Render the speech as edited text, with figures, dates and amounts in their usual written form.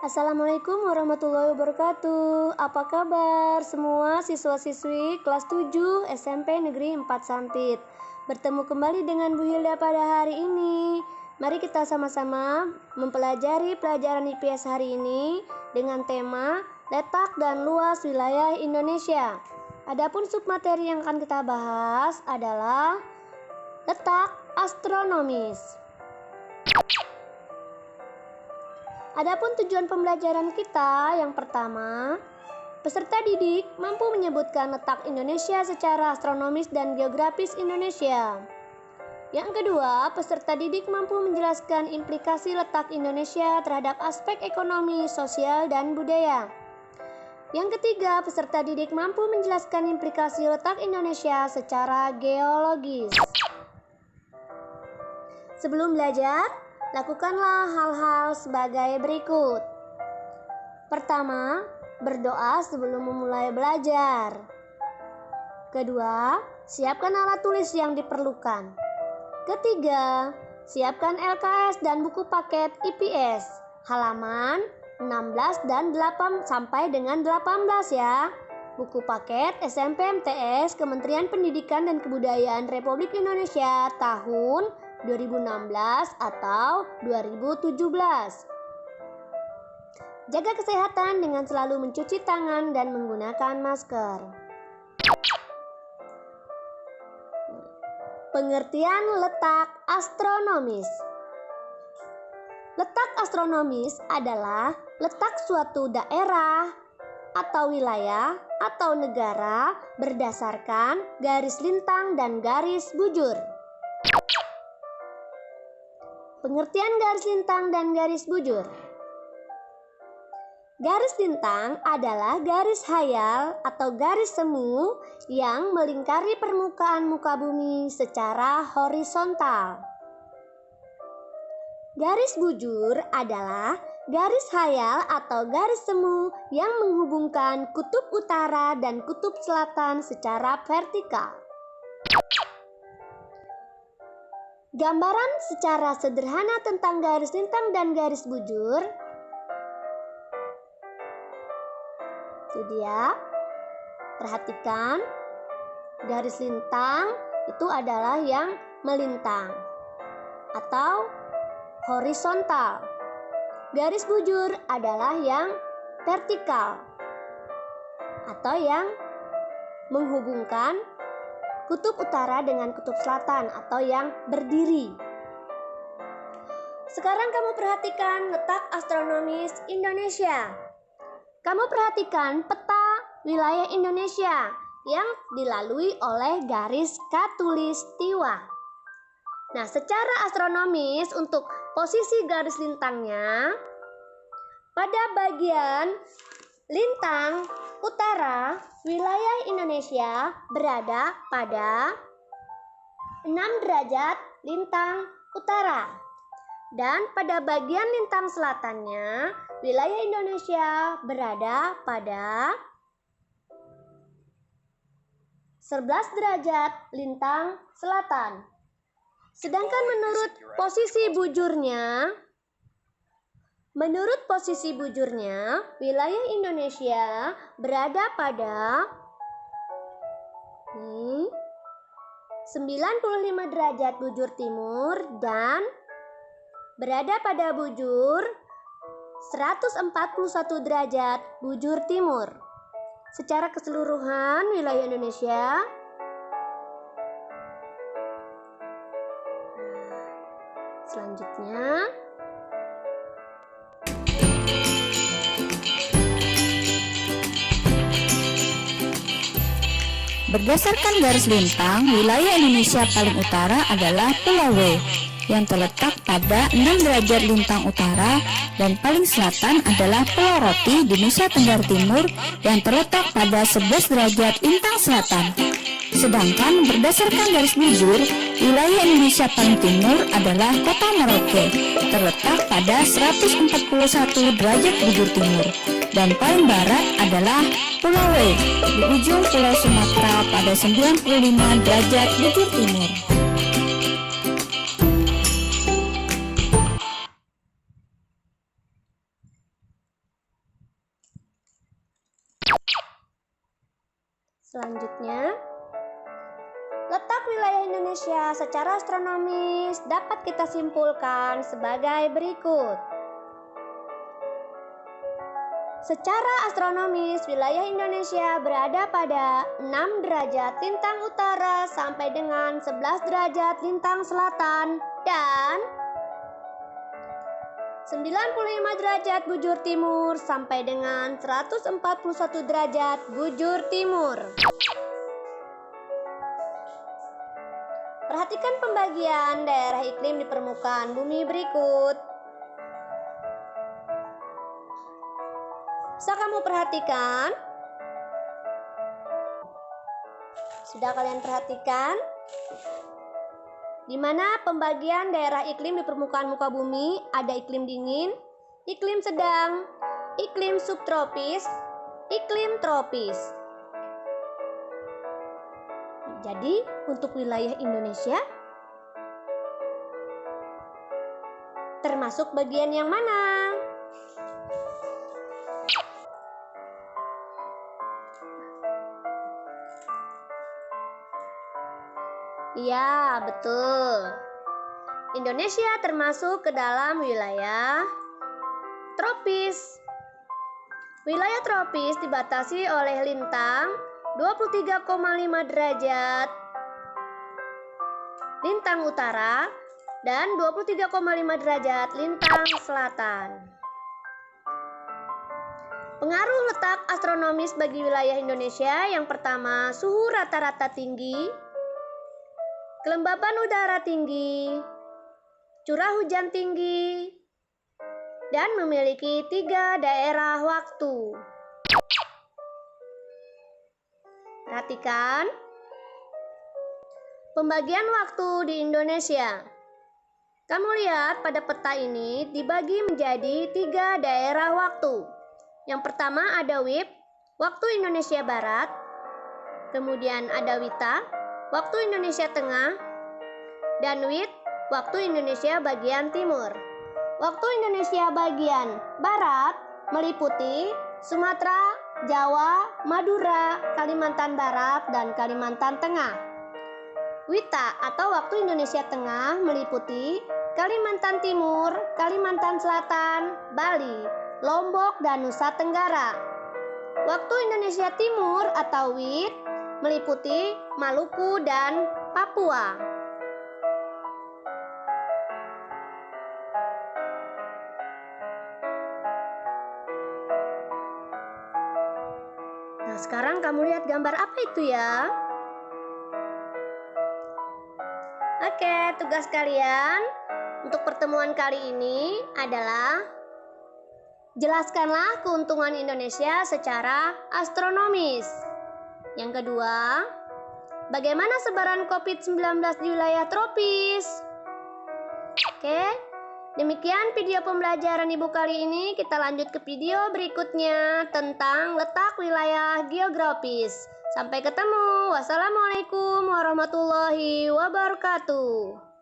Assalamualaikum warahmatullahi wabarakatuh. Apa kabar semua siswa-siswi kelas 7 SMP Negeri 4 Sampit? Bertemu kembali dengan Bu Hilda pada hari ini. Mari kita sama-sama mempelajari pelajaran IPS hari ini dengan tema letak dan luas wilayah Indonesia. Adapun submateri yang akan kita bahas adalah letak astronomis. Adapun tujuan pembelajaran kita, yang pertama, peserta didik mampu menyebutkan letak Indonesia secara astronomis dan geografis Indonesia. Yang kedua, peserta didik mampu menjelaskan implikasi letak Indonesia terhadap aspek ekonomi, sosial, dan budaya. Yang ketiga, peserta didik mampu menjelaskan implikasi letak Indonesia secara geologis. Sebelum belajar, lakukanlah hal-hal sebagai berikut. Pertama, berdoa sebelum memulai belajar. Kedua, siapkan alat tulis yang diperlukan. Ketiga, siapkan LKS dan buku paket IPS halaman 16 dan 8 sampai dengan 18 ya. Buku paket SMP MTS Kementerian Pendidikan dan Kebudayaan Republik Indonesia tahun 2016 atau 2017. Jaga kesehatan dengan selalu mencuci tangan dan menggunakan masker. Pengertian letak astronomis. Letak astronomis adalah letak suatu daerah atau wilayah atau negara berdasarkan garis lintang dan garis bujur. Pengertian garis lintang dan garis bujur. Garis lintang adalah garis hayal atau garis semu yang melingkari permukaan muka bumi secara horizontal. Garis bujur adalah garis hayal atau garis semu yang menghubungkan kutub utara dan kutub selatan secara vertikal. Gambaran secara sederhana tentang garis lintang dan garis bujur. Itu dia. Perhatikan, garis lintang itu adalah yang melintang atau horizontal. Garis bujur adalah yang vertikal atau yang menghubungkan kutub utara dengan kutub selatan atau yang berdiri. Sekarang kamu perhatikan letak astronomis Indonesia. Kamu perhatikan peta wilayah Indonesia yang dilalui oleh garis khatulistiwa. Nah, secara astronomis untuk posisi garis lintangnya, pada bagian lintang utara wilayah Indonesia berada pada 6 derajat lintang utara. Dan pada bagian lintang selatannya, wilayah Indonesia berada pada 11 derajat lintang selatan. Sedangkan menurut posisi bujurnya, wilayah Indonesia berada pada 95 derajat bujur timur dan berada pada bujur 141 derajat bujur timur. Secara keseluruhan wilayah Indonesia selanjutnya berdasarkan garis lintang, wilayah Indonesia paling utara adalah Pulau W yang terletak pada 6 derajat lintang utara dan paling selatan adalah Pulau Roti di Nusa Tenggara Timur yang terletak pada 11 derajat lintang selatan. Sedangkan berdasarkan garis bujur, wilayah Indonesia paling timur adalah Kota Merauke, terletak pada 141 derajat bujur timur. Dan paling barat adalah Pulau W di ujung Pulau Sumatera pada 95 derajat bujur timur. Selanjutnya, letak wilayah Indonesia secara astronomis dapat kita simpulkan sebagai berikut. Secara astronomis, wilayah Indonesia berada pada 6 derajat lintang utara sampai dengan 11 derajat lintang selatan dan 95 derajat bujur timur sampai dengan 141 derajat bujur timur. Perhatikan pembagian daerah iklim di permukaan bumi berikut. Bisa kamu perhatikan? Sudah kalian perhatikan? Di mana pembagian daerah iklim di permukaan muka bumi ada iklim dingin, iklim sedang, iklim subtropis, iklim tropis. Jadi, untuk wilayah Indonesia termasuk bagian yang mana? Ya, betul. Indonesia termasuk ke dalam wilayah tropis. Wilayah tropis dibatasi oleh lintang 23,5 derajat lintang utara dan 23,5 derajat lintang selatan. Pengaruh letak astronomis bagi wilayah Indonesia yang pertama, suhu rata-rata tinggi, kelembaban udara tinggi, curah hujan tinggi, dan memiliki 3 daerah waktu. Perhatikan pembagian waktu di Indonesia. Kamu lihat pada peta ini dibagi menjadi 3 daerah waktu. Yang pertama ada WIB, waktu Indonesia Barat. Kemudian ada WITA, waktu Indonesia Tengah, dan WIT, waktu Indonesia bagian timur. Waktu Indonesia bagian barat meliputi Sumatera, Jawa, Madura, Kalimantan Barat, dan Kalimantan Tengah. WITA atau waktu Indonesia Tengah meliputi Kalimantan Timur, Kalimantan Selatan, Bali, Lombok, dan Nusa Tenggara. Waktu Indonesia Timur atau WIT meliputi Maluku dan Papua. Nah, sekarang kamu lihat gambar apa itu ya? Oke, tugas kalian untuk pertemuan kali ini adalah jelaskanlah keuntungan Indonesia secara astronomis. Yang kedua, bagaimana sebaran COVID-19 di wilayah tropis? Oke, demikian video pembelajaran Ibu kali ini. Kita lanjut ke video berikutnya tentang letak wilayah geografis. Sampai ketemu. Wassalamualaikum warahmatullahi wabarakatuh.